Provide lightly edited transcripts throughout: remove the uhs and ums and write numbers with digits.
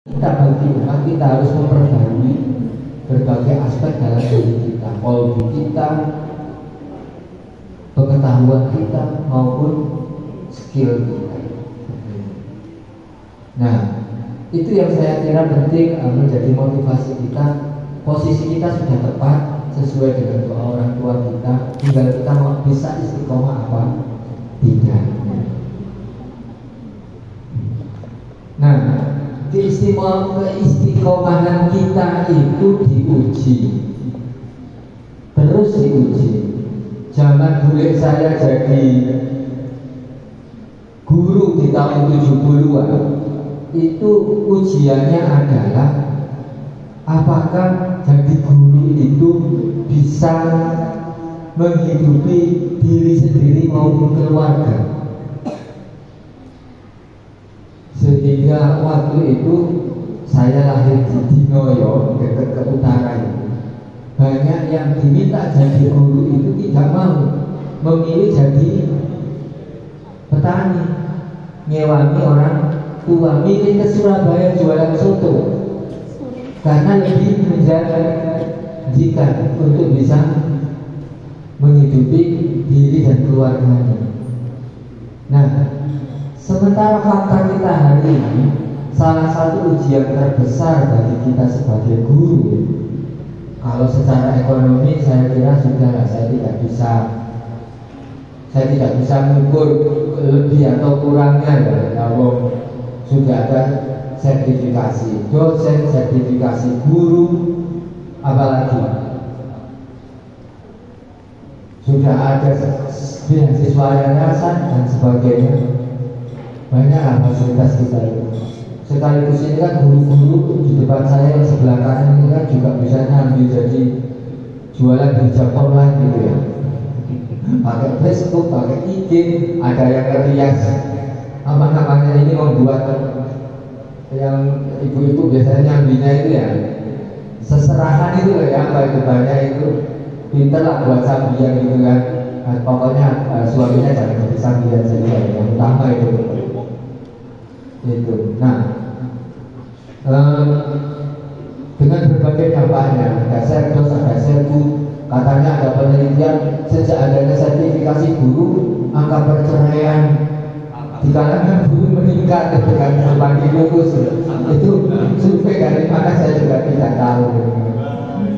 Kita bagi umat, kita harus memperbarui berbagai aspek dalam diri kita, pola kita, pengetahuan kita maupun skill kita. Nah, itu yang saya kira penting menjadi motivasi kita. Posisi kita sudah tepat sesuai dengan doa orang tua kita, tinggal kita mau bisa istiqomah apa tidak. Nah, keistiqomahan kita itu diuji, terus diuji. Zaman dulu saya jadi guru di tahun 70-an, itu ujiannya adalah apakah jadi guru itu bisa menghidupi diri sendiri maupun keluarga. Sehingga waktu itu saya lahir di Dinoyo, dekat ke utara itu, banyak yang diminta jadi guru itu tidak mau, memilih jadi petani, ngewangi orang tua, milih ke Surabaya jualan soto karena lebih menjanjikan untuk bisa menghidupi diri dan keluarganya. Nah, sementara fakta kita hari ini, salah satu ujian terbesar bagi kita sebagai guru, kalau secara ekonomi saya kira sudah, saya tidak bisa mengukur lebih atau kurangnya ya. Kalau sudah ada sertifikasi dosen, sertifikasi guru, apalagi sudah ada beasiswa yayasan dan sebagainya. Banyak fasilitas kita itu. Sekaligus ini kan guru-guru di depan saya yang sebelah kanan ini kan juga bisa nyambi jadi jualan hijab online gitu ya. Pakai Facebook, pakai IG, ada yang ngerias apa namanya ini membuat yang ibu-ibu biasanya nyambinya itu ya seserahan itu loh ya, apa itu banyak itu pinter lah buat sambian gitu kan. Nah, pokoknya suaminya jangan jadi sambian saja yang utama itu. Nah, dengan berbagai dampaknya, ada serdos, ada serbu, katanya ada penelitian sejak adanya sertifikasi guru, angka perceraian di kalangan guru meningkat dengan berbagi fokus. Itu survei dari mana saya juga tidak tahu.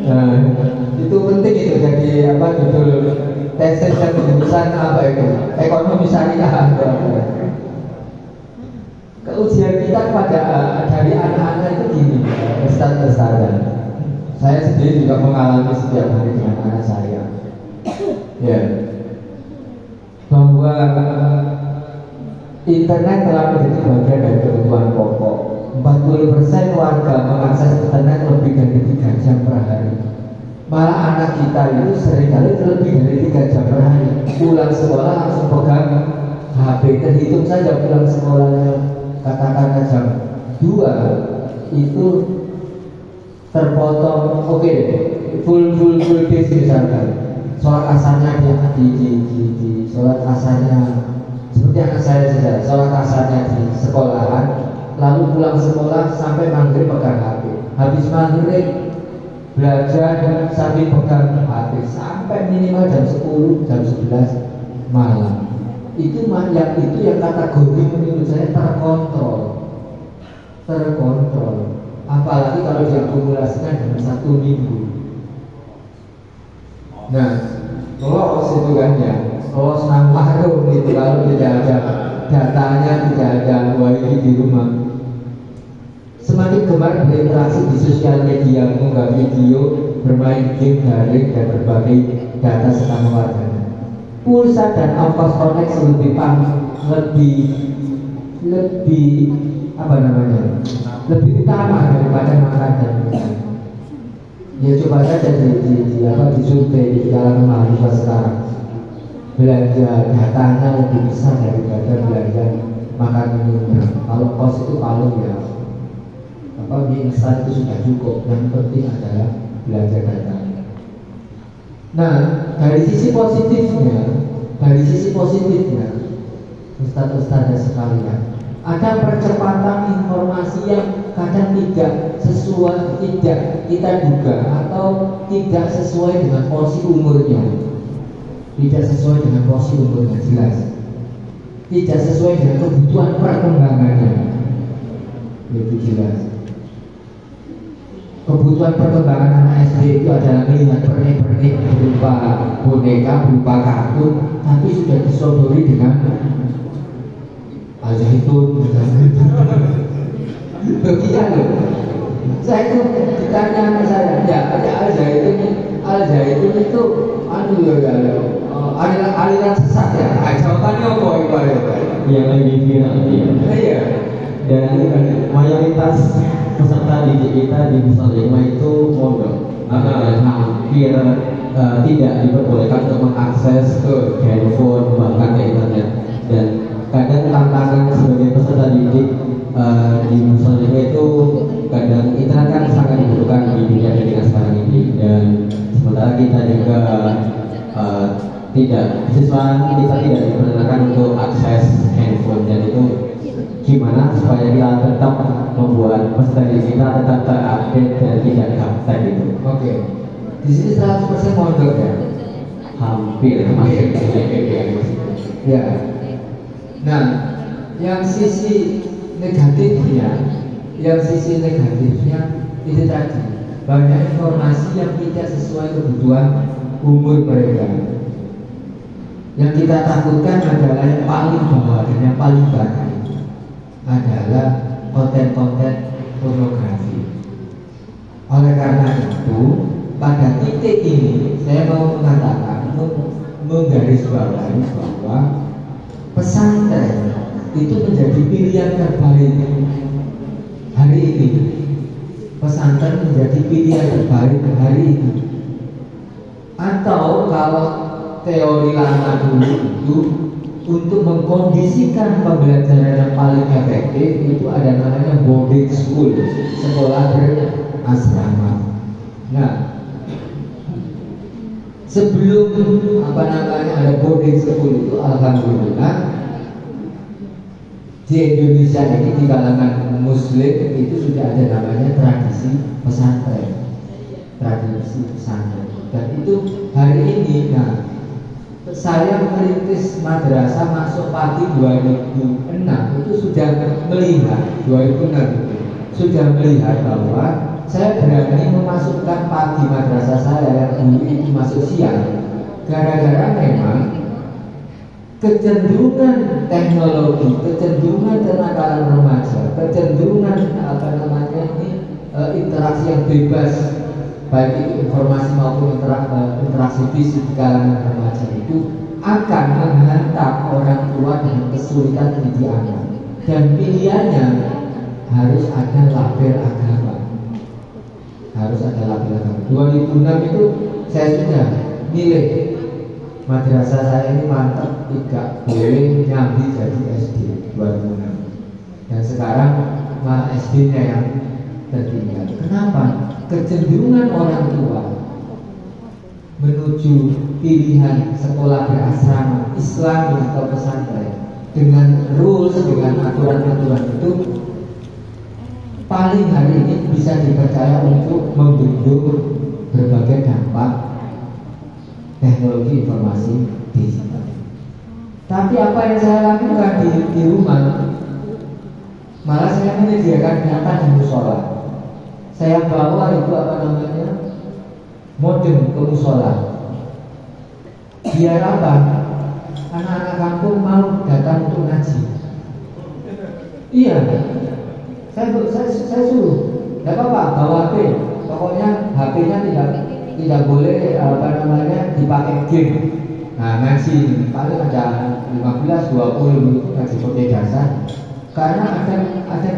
Nah, itu penting itu jadi apa judul tesis dan jurusan apa itu, ekonomi syariah. Keujian kita pada dari anak-anak itu gini, Ustaz. Saya sendiri juga mengalami setiap hari dengan anak saya, ya, bahwa internet telah menjadi bagian dari kebutuhan pokok. 40% warga mengakses internet lebih dari 3 jam per hari. Malah anak kita itu seringkali lebih dari 3 jam per hari. Pulang sekolah langsung pegang HP, terhitung saja pulang sekolahnya katakan jam 2 itu terpotong, oke, full days misalkan. Sholat asarnya di sholat asarnya seperti anak saya saja, sholat asarnya di sekolahan, lalu pulang sekolah sampai maghrib pegang HP, habis maghrib belajar sambil pegang HP sampai minimal jam 10, jam 11 malam. Itu yang kategori menurut saya terkontrol. Apalagi kalau diakumulasikan dalam 1 minggu. Nah, lolos itu kan ya, lolos nang warung gitu kalau tidak ada datanya, tidak ada wifi di rumah. Semakin gemar berinteraksi di sosial media, mengunggah video, bermain game daring dan berbagai data sesama warganya. Pulsa dan ongkos koneksi lebih utama daripada makan dan minum. Ya coba saja di survei di kalangan mahasiswa sekarang, belanja datanya lebih besar daripada belanja makan minumnya. Kalau kos itu paling ya mie instan itu sudah cukup, yang penting adalah belanja datanya. Nah, dari sisi positifnya, Ustaz-ustazah sekalian, ada percepatan informasi yang kadang tidak sesuai, tidak kita duga atau tidak sesuai dengan porsi umurnya, tidak sesuai dengan porsi umurnya, jelas tidak sesuai dengan kebutuhan perkembangannya, itu jelas. Kebutuhan perkembangan anak SD itu adalah melihat pernik-pernik berupa boneka, berupa kartun, tapi sudah disodori dengan al-zaitun. Begitu loh. Saya itu ditanya sama saya, ya ada al-zaitun itu aliran sesat ya. Jawabannya apa itu? Yang lagi viral iya. Dan mayoritas peserta didik kita di Muslimah itu mondok, dan hampir tidak diperbolehkan untuk mengakses ke handphone bahkan ke internet. Dan kadang tantangan sebagai peserta didik di Muslimah itu kadang internet kan sangat dibutuhkan di dunia pendidikan sekarang ini, dan sementara kita juga siswa kita tidak diperbolehkan untuk akses handphone. Dan itu gimana supaya kita tetap membuat peserta didik kita tetap terupdate dan tidak gaptek itu. Oke. Di sini 100% mondok ya. Hampir masih ya. Nah, yang sisi negatifnya itu tadi banyak informasi yang tidak sesuai kebutuhan umur mereka. Yang kita takutkan adalah yang paling bawah dan yang paling banyak adalah konten-konten pornografi. Oleh karena itu, pada titik ini saya mau mengatakan, menggarisbawahi bahwa pesantren itu menjadi pilihan terbaik hari ini. Pesantren menjadi pilihan terbaik hari ini. Atau kalau teori lama dulu itu untuk mengkondisikan pembelajaran yang paling efektif itu ada namanya boarding school, sekolah berasrama. Nah, sebelum ada boarding school itu, alhamdulillah di Indonesia ini di kalangan Muslim itu sudah ada namanya tradisi pesantren, dan itu hari ini. Nah, saya merintis madrasah masuk pagi 2006 itu sudah melihat 2006 sudah melihat bahwa saya berani memasukkan pagi madrasah saya yang dulu itu masuk siang, gara-gara memang kecenderungan teknologi, kecenderungan kenakalan remaja, kecenderungan interaksi yang bebas, baik itu informasi maupun interaksi fisik di kalangan remaja itu akan menghantam orang tua dengan kesulitan mendidik anak, dan pilihannya harus ada label agama. 2006 itu saya sudah milih madrasah saya ini mantap, tidak boleh nyambi jadi SD 2006, dan sekarang malah SD-nya yang tertinggal. Kenapa? Kecenderungan orang tua menuju pilihan sekolah berasrama Islam atau pesantren dengan rules, dengan aturan-aturan itu paling hari ini bisa dipercaya untuk membendung berbagai dampak teknologi informasi digital. Tapi apa yang saya lakukan di rumah, malah saya menyediakan data di musola. Saya bawa itu modem ke musola. Biar apa? Anak-anak kampung mau datang untuk ngaji. Iya, saya suruh. Tidak apa-apa, bawa HP. Pokoknya HP-nya tidak boleh dipakai game. Nah, ngaji paling ada 15-20 itu ngaji pakai dasar. Karena ada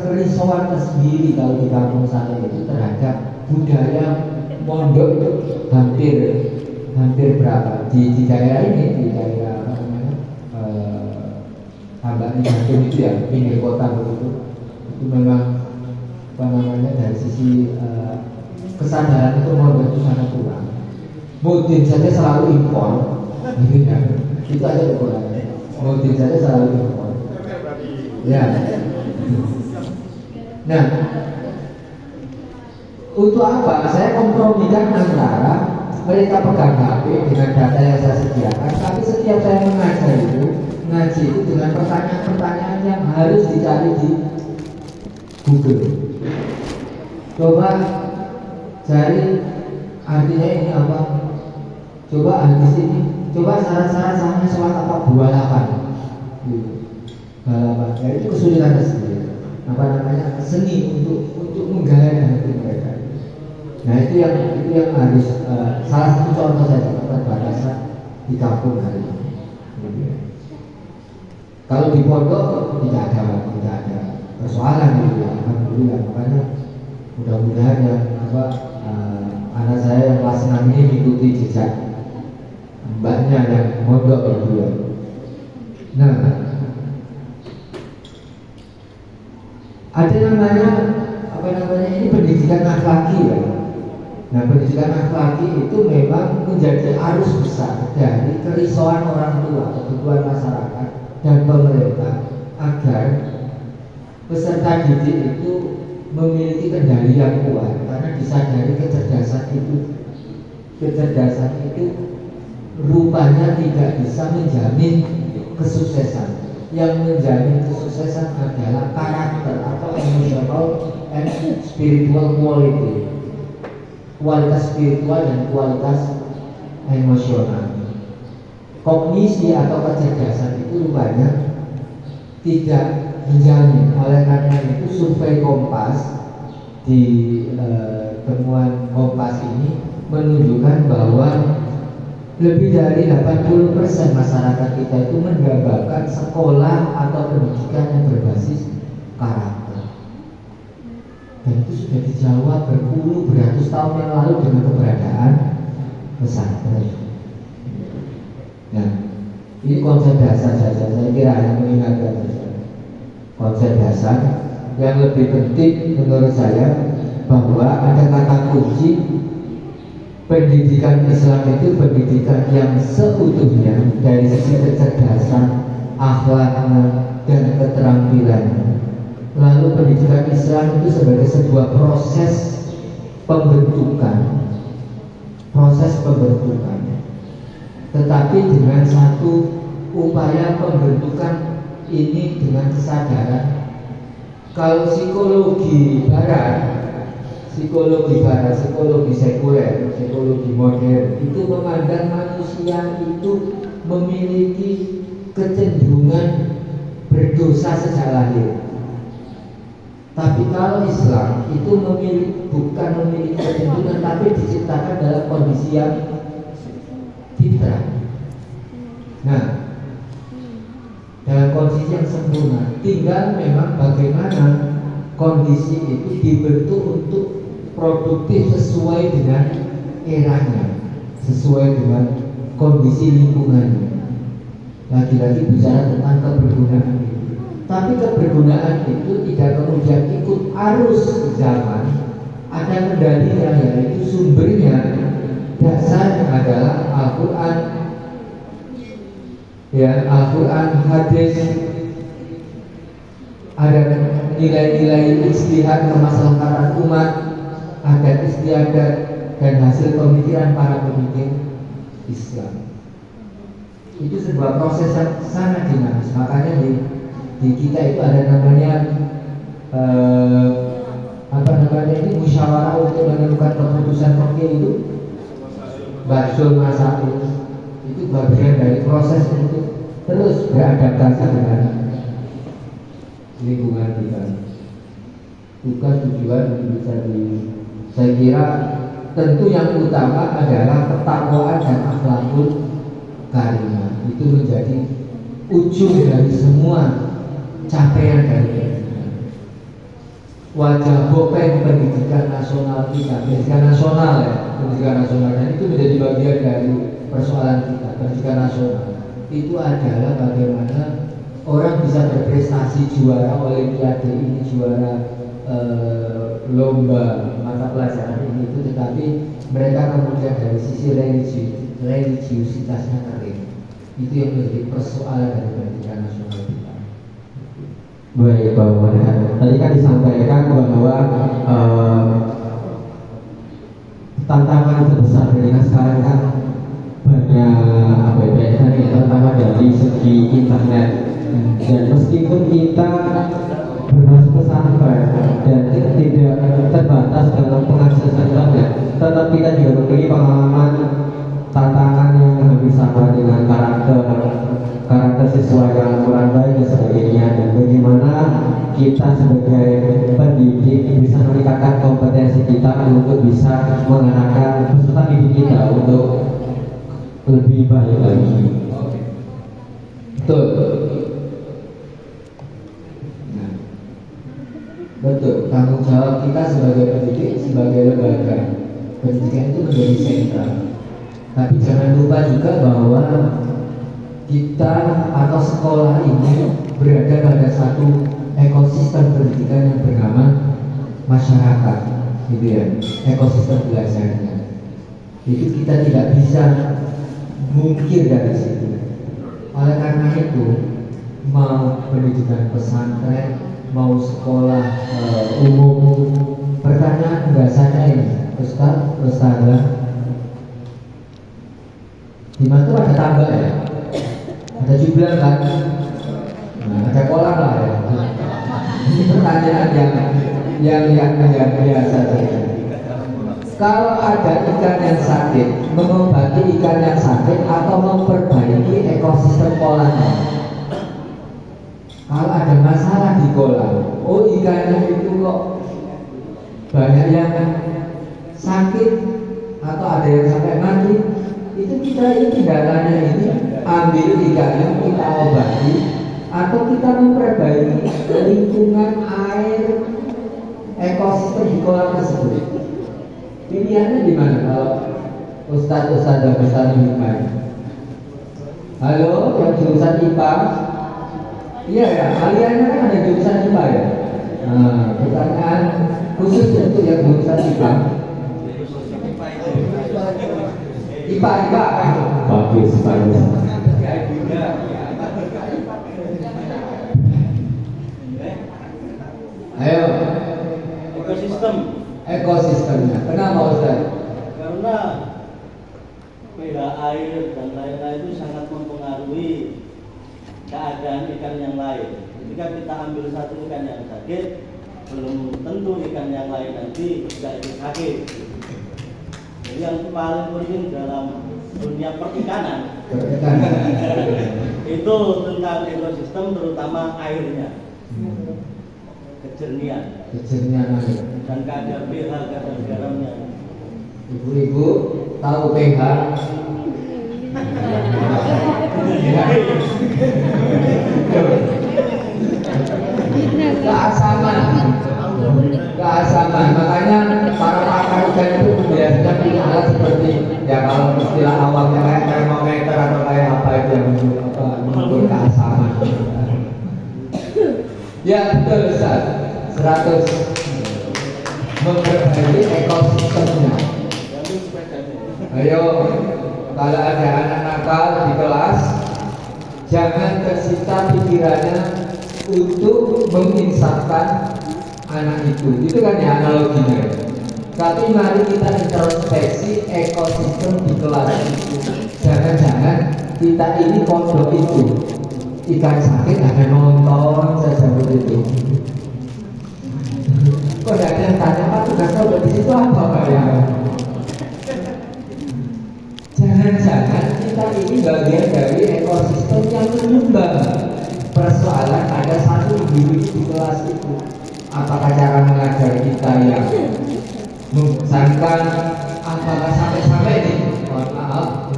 kerisauan tersendiri kalau di kampung saya itu terhadap budaya mondok itu hampir berapa di daerah ini, di daerah Hambani Bandung itu ya, pinggir kota begitu, itu memang dari sisi kesadaran itu mondok itu sangat kurang. Mudin saja selalu impor, gitu ya. Itu aja kekurangannya. Mudin saja selalu impor. Ya. Nah, untuk apa? Saya kompromikan antara mereka pegang HP dengan data yang saya sediakan, tapi setiap saya mengajar itu, ngaji itu dengan pertanyaan-pertanyaan yang harus dicari di Google. Coba cari artinya ini apa? Coba hadis ini, coba syarat-syarat sahnya sholat apa? Balapan. Balapan. Ya itu kesulitan tersendiri. Apa namanya? Seni untuk menggaya hati mereka. Nah itu yang harus salah satu contoh saja keterbatasan di kampung hari ini. Kalau di pondok tidak ada persoalan gitu ya, alhamdulillah. Makanya mudah-mudahan ya anak saya yang kelas 6 ini mengikuti jejak mbaknya yang mondok gitu ya. Nah, ada namanya ini pendidikan akhlaki ya. Nah, pendidikan akhlaki itu memang menjadi arus besar dari kerisauan orang tua, kebutuhan masyarakat dan pemerintah agar peserta didik itu memiliki kendali yang kuat, karena disadari kecerdasan itu rupanya tidak bisa menjamin kesuksesan. Yang menjamin kesuksesan adalah karakter atau emotional and spiritual quality, kualitas spiritual dan kualitas emosional. Kognisi atau kecerdasan itu rupanya tidak menjamin. Oleh karena itu survei Kompas di temuan Kompas ini menunjukkan bahwa lebih dari 80% masyarakat kita itu mendapatkan sekolah atau pendidikan yang berbasis karakter. Dan itu sudah dijawab berpuluh beratus tahun yang lalu dengan keberadaan pesantren. Nah, ini konsep dasar saja. Saya kira hanya mengingatkan saja. Konsep dasar yang lebih penting menurut saya bahwa ada kata kunci. Pendidikan Islam itu pendidikan yang seutuhnya dari sisi kecerdasan, akhlaknya, dan keterampilannya. Lalu pendidikan Islam itu sebagai sebuah proses pembentukan, tetapi dengan satu upaya pembentukan ini dengan kesadaran. Kalau psikologi barat, psikologi sekuler, psikologi modern itu memandang manusia itu memiliki kecenderungan berdosa sejak lahir. Tapi kalau Islam itu bukan memiliki kecenderungan, tapi diciptakan dalam kondisi yang fitrah. Nah, dalam kondisi yang sempurna, tinggal memang bagaimana kondisi itu dibentuk untuk produktif sesuai dengan eranya, sesuai dengan kondisi lingkungannya. Lagi-lagi bicara tentang kebergunaan itu. Tapi kebergunaan itu tidak kemudian ikut arus zaman. Ada kendalinya, yaitu sumbernya, dasarnya adalah Al-Quran, ya, Al-Quran, hadis. Ada nilai-nilai ijtihad kemaslahatan umat, ada istiadat dan hasil pemikiran para pemikir Islam. Itu sebuah proses yang sangat dinamis. Makanya di kita itu ada namanya ini musyawarah untuk menentukan keputusan fikih itu, basul masail. Itu bagian dari proses untuk terus beradaptasi dengan lingkungan kita. Bukan tujuan bisa saya kira tentu yang utama adalah ketakwaan dan akhlakul karimah. Itu menjadi ujung dari semua capaian dari pendidikan. Wajah bopeng pendidikan nasional kita, pendidikan nasional ya, pendidikan nasional, dan itu menjadi bagian dari persoalan kita. Pendidikan nasional itu adalah bagaimana orang bisa berprestasi, juara olimpiade ini, juara lomba mata pelajaran ini itu, tetapi mereka kemudian dari sisi religiusitasnya kering. Itu yang menjadi persoalan dari pendidikan nasional kita. Baik, Bapak. Tadi kan disampaikan bahwa tantangan terbesar kita sekarang kan banyak tantangan dari segi internet. Dan meskipun kita berbasis pesantren dan tidak terbatas dalam pengaksesan internet, tetap kita juga memiliki pengalaman tantangan yang hampir sama dengan karakter siswa yang kurang baik dan sebagainya, dan bagaimana kita sebagai pendidik bisa meningkatkan kompetensi kita untuk bisa mengarahkan peserta didik kita untuk lebih baik lagi. Betul. Nah, betul. Tanggung jawab kita sebagai pendidik, sebagai lembaga pendidikan itu menjadi sentral. Tapi jangan lupa juga bahwa kita atau sekolah ini berada pada satu ekosistem pendidikan yang bernama masyarakat, gitu ya, ekosistem belajarnya. Itu kita tidak bisa mungkir dari situ. Oleh karena itu, mau pendidikan pesantren, mau sekolah umum, pertanyaan biasanya ini, Ustazah, di mana tuh ada tangga ya? Ada jublan kan? Nah, ada kolam lah ya. Ini pertanyaan yang biasa saja. Kalau ada ikan yang sakit, mengobati ikan yang sakit atau memperbaiki ekosistem kolamnya. Kalau ada masalah di kolam, oh ikannya itu kok banyak yang sakit atau ada yang sampai mati, itu kita ini tindakannya ini ambil ikannya, kita obati, atau kita memperbaiki lingkungan air ekosistem di kolam tersebut. Pilihannya di mana kalau Ustadz besar IPA? Halo, yang jurusan IPA? Iya ya, kaliannya kan ada jurusan IPA ya. Nah, pertanyaan khusus untuk yang jurusan IPA. IPA. Bagus. Ayo. Ekosistemnya. Kenapa Ustaz? Karena pH air dan lain-lain itu sangat mempengaruhi keadaan ikan yang lain. Ketika kita ambil satu ikan yang sakit, belum tentu ikan yang lain nanti tidak ikut sakit. Jadi yang paling penting dalam dunia perikanan itu tentang ekosistem, terutama airnya, kejernihan air dan kadar pH, kadar garamnya. Ibu-ibu tahu pH? Keasaman. Makanya para pakar ikan itu biasanya punya alat seperti ya, kalau istilah awalnya kayak termometer atau kayak apa itu yang mengukur keasaman. Ya betul Ustaz, 100 memperbaiki ekosistemnya. Ayo, kalau ada anak nakal di kelas, jangan tersita pikirannya untuk menginsafkan anak itu. Itu kan ya analoginya. Tapi mari kita introspeksi ekosistem di kelas itu. Jangan-jangan kita ini pondok itu ikan sakit hanya nonton saja begitu. Kok ada yang tanya Pak tugas kau di situ apa Pak ya? Jangan-jangan kita ini bagian dari ekosistem yang menyumbang persoalan ada satu individu di kelas itu. Apakah cara mengajar kita yang membosankan? Apakah sampai-sampai ini? Mohon maaf,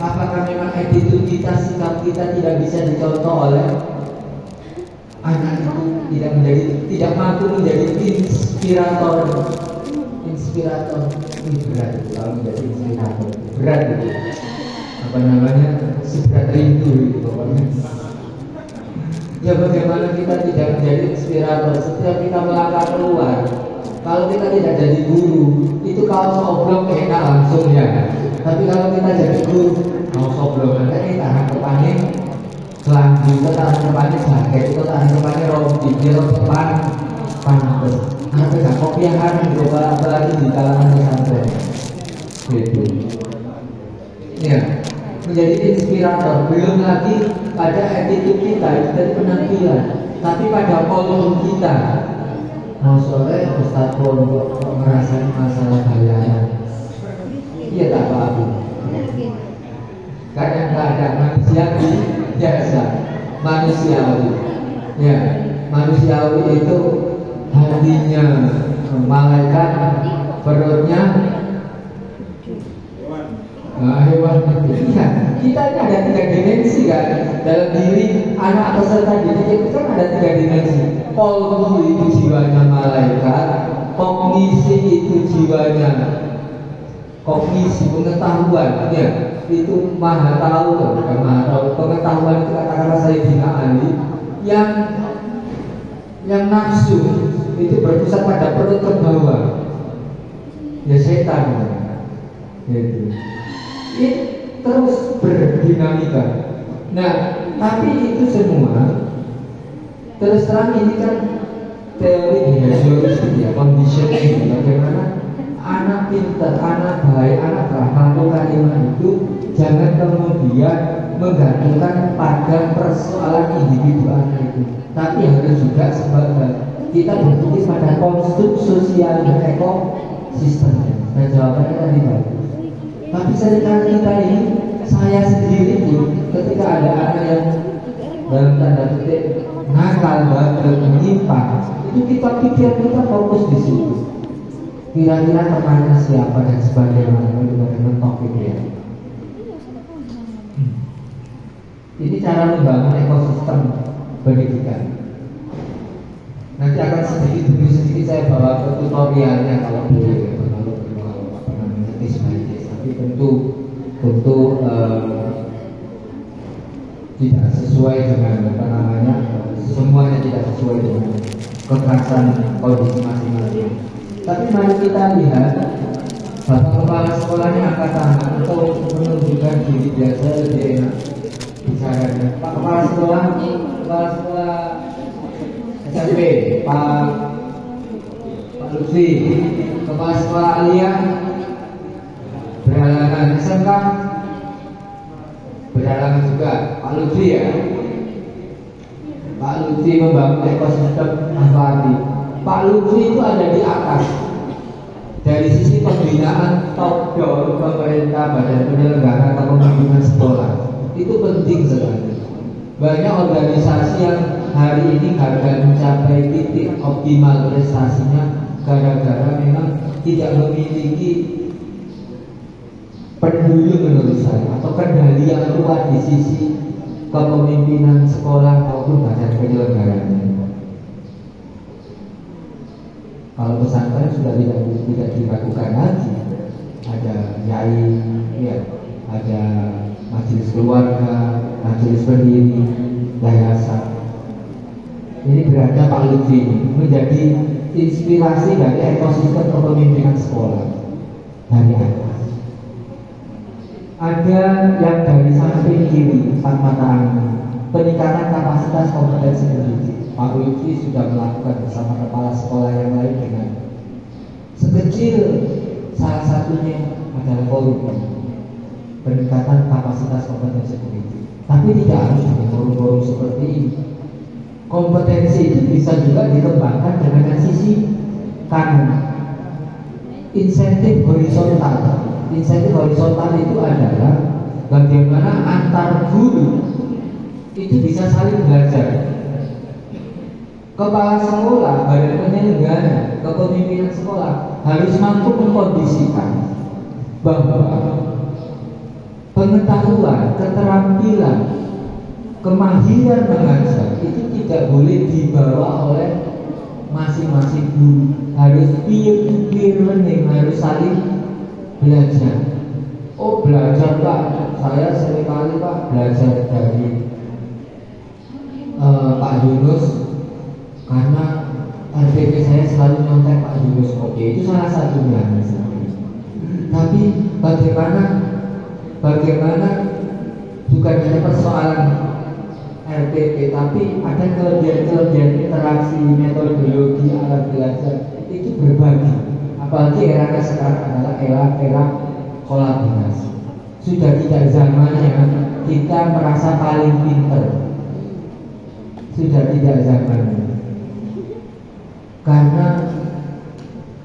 apakah memang attitude kita, sikap kita tidak bisa dicontoh oleh anak itu, tidak mampu menjadi inspirator. Ini berat itu, kalau menjadi inspirator berat itu. Apa namanya? Seberat rindu itu pokoknya. Ya bagaimana kita tidak menjadi inspirator setiap kita melangkah keluar. Kalau kita tidak jadi guru, itu kalau soblong enak langsung ya. Tapi kalau kita jadi guru, mau soblong nanti kita harapannya kelambi itu tak depannya jaket itu tak depannya rompi dia depan pantes ada gak kopiahan gitu apalagi di kalangan pesantren gitu ya menjadi inspirator. Belum lagi pada attitude kita dari penampilan, tapi pada kolom kita. Mau sore Ustaz Pondok merasakan masalah bayaran, iya tak apa-apa. Kadang ada manusia biasa, manusiawi. Ya, manusiawi itu hatinya malaikat, perutnya hewan. Ya, kita ini ada 3 dimensi kan dalam diri anak peserta didik itu kan ada 3 dimensi. Polri itu jiwanya malaikat, kognisi itu jiwanya kognisi pengetahuan, ya itu maha tahu, bukan maha tahu, pengetahuan itu katakanlah Sayyidina Ali yang nafsu itu berpusat pada perut ke bawah, ya setan, gitu. Ini terus berdinamika. Nah, tapi itu semua terus terang ini kan teori behavioristik ya, conditioning. Bagaimana anak pintar, anak baik, anak ramah karimah itu jangan kemudian menggantungkan pada persoalan individu anak itu, tapi harus juga sebagai kita berpikir pada konstruk sosial dan ekosistemnya. Nah, jawabannya tadi bagus. Tapi seringkali kita ini, saya sendiri pun ketika ada anak yang dalam tanda petik nakal, bandel, menyimpang, itu kita pikir, kita fokus di situ. Kira-kira temannya siapa dan sebagainya, itu mentok gitu ya. Ini cara membangun ekosistem pendidikan. Nanti akan sedikit demi sedikit saya bawa ke tutorialnya kalau boleh, kalau apa namanya case by case. Tapi tentu tidak sesuai dengan apa namanya, semuanya tidak sesuai dengan kekerasan kondisi masing-masing. Tapi mari kita lihat Bapak Kepala Sekolahnya angkat tangan untuk menunjukkan diri biasa lebih enak bicaranya. Pak Kepala Sekolah SMP, Pak Lutfi, Kepala Sekolah Aliyah berhalangan, SMK berhalangan juga, Pak Lutfi ya. Pak Lutfi membangun ekosistem manfaati. Pak Lutfi itu ada di atas. Dari sisi pembinaan top down pemerintah, badan penyelenggara atau pembimbingan sekolah itu penting sekali. Banyak organisasi yang hari ini gagal mencapai titik optimal prestasinya gara-gara memang tidak memiliki pendulu menurut saya atau kendali yang kuat di sisi kepemimpinan sekolah maupun badan penyelenggaranya. Kalau pesantren sudah tidak dilakukan lagi, ada yai, ya, ada majelis keluarga, majelis pendiri, yayasan. Ini berada Pak Lutfi menjadi inspirasi dari ekosistem kepemimpinan sekolah dari atas. Ada yang dari samping kiri, empat mata angin, peningkatan kapasitas kompetensi pendidik. Pak Lutfi sudah melakukan bersama kepala sekolah yang lain dengan sekecil salah satunya adalah forum peningkatan kapasitas kompetensi pendidik. Tapi tidak harus dengan forum-forum seperti ini. Kompetensi itu bisa juga dikembangkan dengan sisi kanan. Insentif horizontal. Insentif horizontal itu adalah bagaimana antar guru itu bisa saling belajar. Kepala sekolah, badan penyelenggara, kepemimpinan sekolah harus mampu mengkondisikan bahwa pengetahuan, keterampilan, kemahiran mengajar itu tidak boleh dibawa oleh masing-masing guru. Harus peer-to-peer learning, harus saling belajar. Oh, belajar Pak, saya seringkali Pak belajar dari Pak Yunus karena RPP saya selalu nyontek Pak Yunus. Oke, itu salah satunya misalnya. Tapi bagaimana bukan hanya persoalan RPP, tapi ada kelebihan interaksi, metodologi, alat belajar itu berbagi. Apalagi era sekarang adalah era kolaborasi. Sudah tidak zamannya kita merasa paling pinter. Sudah tidak zamannya. Karena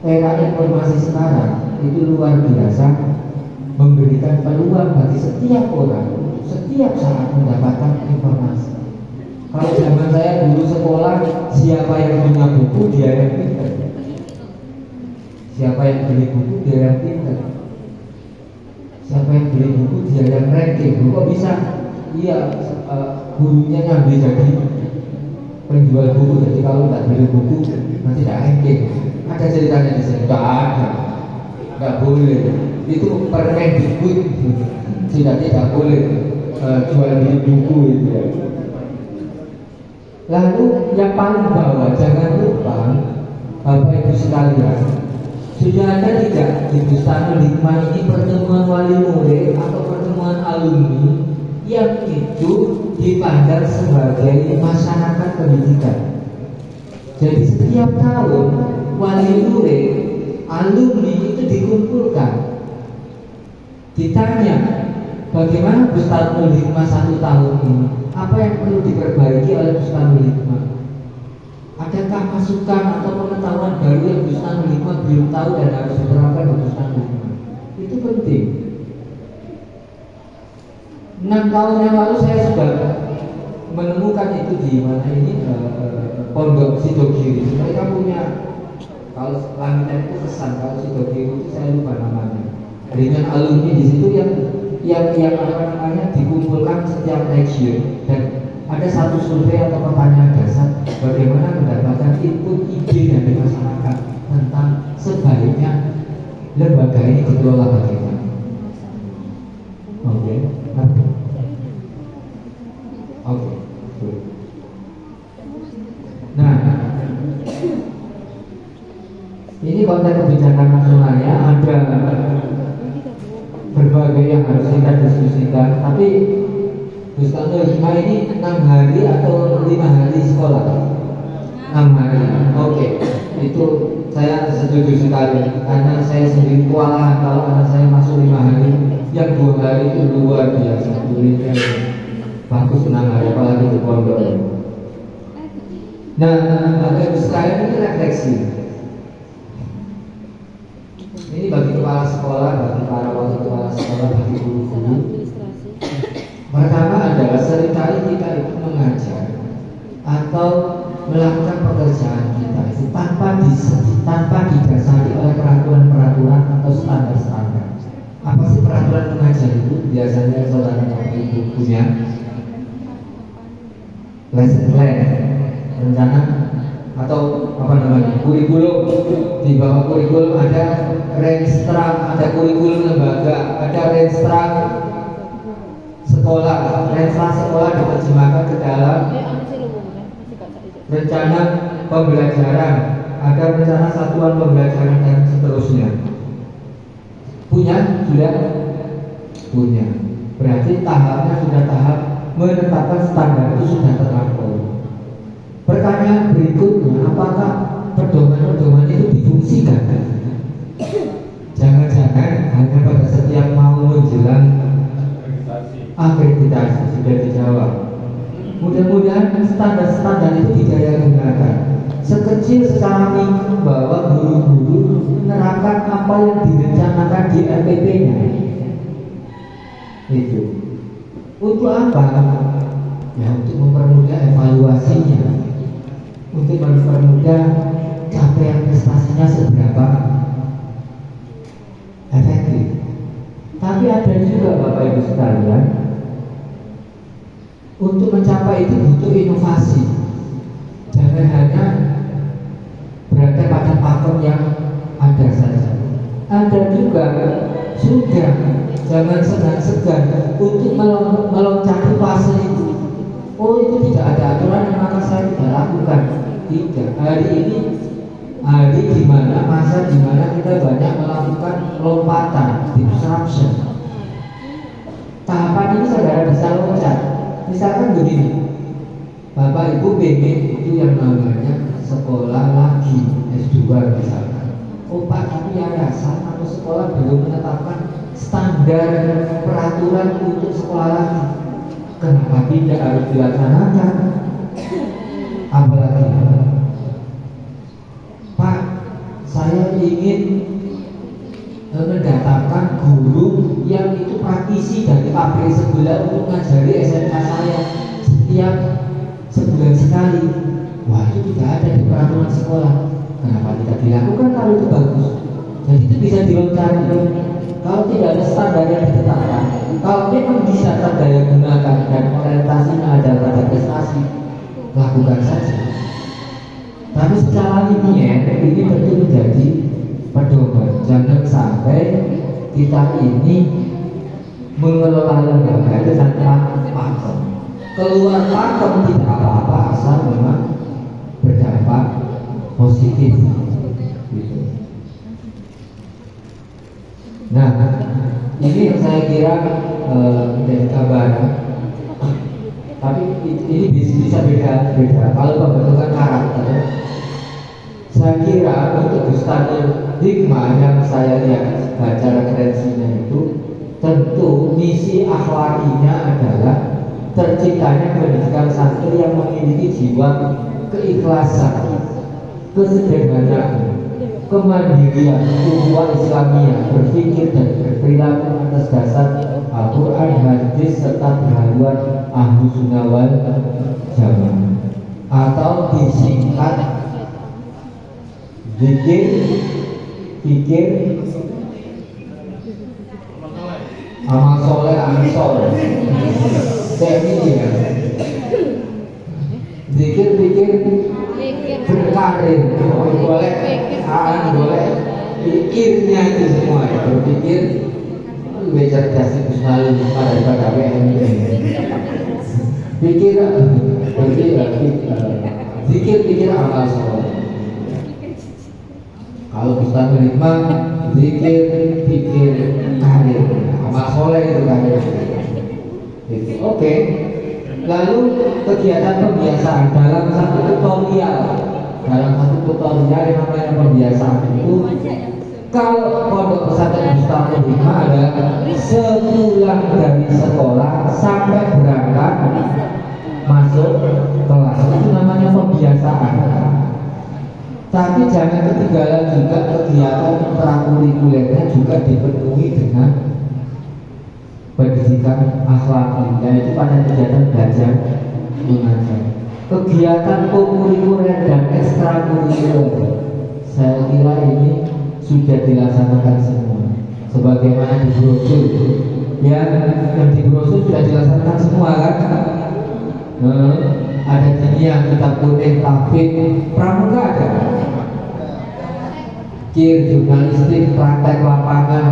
era informasi sekarang itu luar biasa, memberikan peluang bagi setiap orang setiap saat mendapatkan informasi. Kalau zaman saya dulu sekolah, siapa yang punya buku dia yang pintar. Siapa yang beli buku dia yang pintar. Siapa yang beli buku dia yang ranking. Kok bisa? Iya, gurunya ngambil jadi penjual buku. Jadi kalau tidak beli buku nanti tidak ranking. Ada ceritanya di sini? Tidak ada. Tidak boleh. Itu Permendikbud sudah tidak boleh jual beli buku itu ya. Lalu yang paling bawah, jangan lupa Bapak Ibu sekalian, sudah ada tidak di Bustanul Hikmah ini pertemuan wali murid atau pertemuan alumni yang itu dipandang sebagai masyarakat pendidikan. Jadi setiap tahun wali murid, alumni itu dikumpulkan, ditanya bagaimana Bustanul Hikmah 1 tahun ini, apa yang perlu diperbaiki oleh Bustanul Hikmah, adakah masukan atau pengetahuan baru yang Bustanul Hikmah belum tahu dan harus diterapkan di Bustanul Hikmah. Itu penting. 6 tahun yang lalu saya sudah menemukan itu di mana ini, Pondok Sidogiri. Mereka punya, kalau laminan itu kesan, kalau Sidogiri itu saya lupa namanya, dengan alumni di situ yang apa namanya dikumpulkan setiap region, dan ada satu survei atau pertanyaan dasar bagaimana mendapatkan input ide dari masyarakat tentang sebaiknya lembaga ini dikelola bagaimana. Oke. Nah, ini konteks kebijakan nasionalnya ada berbagai yang harus kita diskusikan, tapi Bustanul Hikmah ini 6 hari atau 5 hari sekolah? 6 hari. Oke. Itu saya setuju sekali, karena saya sendiri kewalahan kalau anak saya masuk 5 hari, yang 2 hari itu luar biasa. Muridnya bagus 6 hari, apalagi di pondok. Nah, Bapak Ibu sekalian, ini refleksi. Ini bagi kepala sekolah, bagi para wali kepala sekolah, bagi guru-guru. Pertama adalah seringkali kita itu mengajar atau melakukan pekerjaan kita itu tanpa didasari oleh peraturan-peraturan atau standar-standar. Apa sih peraturan mengajar itu? Biasanya saudara Bapak Ibu punya lesson plan, rencana atau apa namanya, kurikulum. Di bawah kurikulum ada Renstra, ada kurikulum lembaga, ada Renstra sekolah. Renstra sekolah diterjemahkan ke dalam rencana pembelajaran, ada rencana satuan pembelajaran dan seterusnya. Punya? Sudah? Punya. Berarti tahapnya sudah tahap menetapkan standar itu sudah terlampaui. Pertanyaan berikutnya, apakah pedoman-pedoman itu difungsikan? Jangan-jangan hanya pada setiap mau menjelang akreditasi sudah dijawab. Mudah-mudahan standar-standar itu tidak digunakan. Sekecil secara minimum bahwa guru-guru menerapkan apa yang direncanakan di RPP-nya. Itu. Untuk apa? Ya, untuk mempermudah evaluasinya, untuk mempermudah capaian prestasinya seberapa efektif. Tapi ada juga Bapak Ibu sekalian, untuk mencapai itu butuh inovasi. Jangan hanya berada pada pakem yang ada saja. Ada juga sudah jangan segan-segan untuk meloncati fase itu. Oh, itu tidak ada aturan, maka saya tidak lakukan. Tidak. Hari ini hari di mana masa di mana kita banyak melakukan lompatan, disruption. Tahapan ini saudara bisa loncat. Misalkan begini, Bapak Ibu pengen itu yang namanya sekolah lagi S2 misalkan. Oh Pak, tapi yayasan atau sekolah belum menetapkan standar peraturan untuk sekolah lagi. Kenapa tidak harus dilaksanakan? Apalagi Pak, saya ingin mendatangkan guru yang itu praktisi dari pabrik sebelah untuk ngajari SMK saya setiap sebulan sekali. Wah, itu tidak ada di peraturan sekolah. Kenapa tidak dilakukan kalau itu bagus? Jadi itu bisa dilontarkan. Kalau tidak ada standar yang ditetapkan, kalau memang bisa terdaya gunakan dan orientasinya ada pada prestasi, lakukan saja. Tapi secara linear ini tentu menjadi pedoman. Jangan sampai kita ini mengelola lembaga itu tanpa pakem. Keluar pakem tidak apa-apa asal memang berdampak positif. Gitu. Nah, ini yang saya kira menjadi gambaran. Tapi ini bisa beda. Kalau pembentukan karakter, saya kira untuk Bustani Hikmah yang saya lihat baca referensinya itu, tentu misi akhlakinya adalah terciptanya pendidikan santri yang memiliki jiwa keikhlasan, kesederhanaan, kemandirian, ukhuwah Islamiyah, berpikir dan berperilaku atas dasar Al-Quran, hadis serta berhaluan Ahlus Sunnah wal Jamaah, atau disingkat zikir, fikir, amal soleh, Kayak ini ya. Zikir, fikir, berkarir, boleh, pikirnya itu semua ya. Berpikir lebih cerdas itu selalu pada WMI. Pikir, zikir, amal soleh. Kalau bisa menerima zikir, pikir, karir, amal soleh itu karir. Oke. Lalu kegiatan pembiasaan dalam satu tutorial yang namanya pembiasaan itu, kalau pondok pesantren Bustani Hikmah adalah sepulang dari sekolah sampai berangkat masuk kelas, itu namanya pembiasaan. Tapi jangan ketinggalan juga kegiatan prakurikulernya juga dipenuhi dengan pendidikan akhlak, yaitu pada kegiatan belajar mengajar, kegiatan kokurikuler dan ekstrakurikuler. Saya kira ini sudah dilaksanakan semua, sebagaimana di brosur. Yang di brosur sudah dilaksanakan semua kan? Ada dunia, kitab kuning, tafsir, pramuka ada, jurnalistik, praktek lapangan.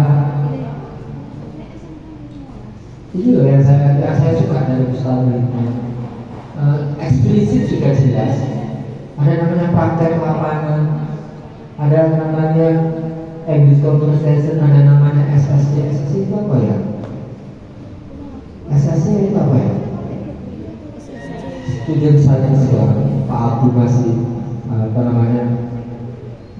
Itu yang saya suka dari Bustani. Eksplisit sudah jelas. Ada namanya praktek lapangan, ada namanya English Conversation, ada namanya SSC. SSC itu apa ya? SSC itu apa ya? Student Science ya. Pak Abdul masih apa namanya?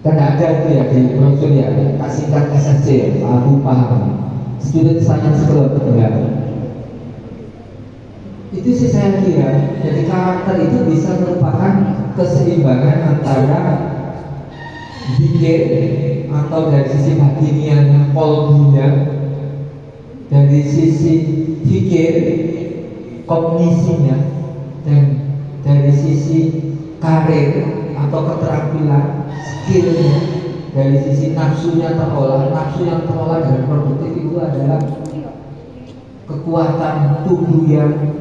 Kan ada itu ya di brosur ya, kasihkan SSC ya, Pak Abdul paham. Student Science Club ya. Itu sih saya kira, jadi karakter itu bisa merupakan keseimbangan antara zikir atau dari sisi batiniannya, kolbunya, dari sisi fikir, kognisinya, dan dari sisi karir atau keterampilan, skillnya, dari sisi nafsunya terolah. Nafsu yang terolah dan produktif itu adalah kekuatan tubuh yang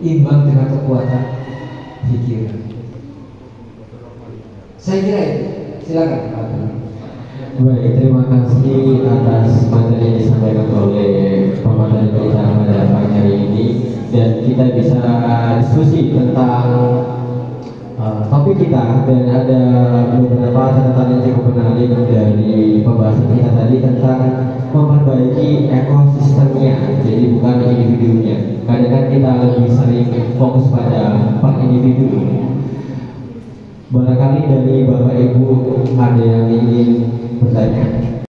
imbang dengan kekuatan pikiran. Saya kira itu. Silakan. Baik, terima kasih atas materi yang disampaikan oleh pemateri kita pada pagi hari ini, dan kita bisa diskusi tentang topik kita, dan ada beberapa catatan yang cukup menarik dari pembahasan kita tadi tentang memperbaiki ekosistemnya, jadi bukan individunya. Kadang kan kita lebih sering fokus pada per individu. Barangkali dari Bapak Ibu ada yang ingin bertanya.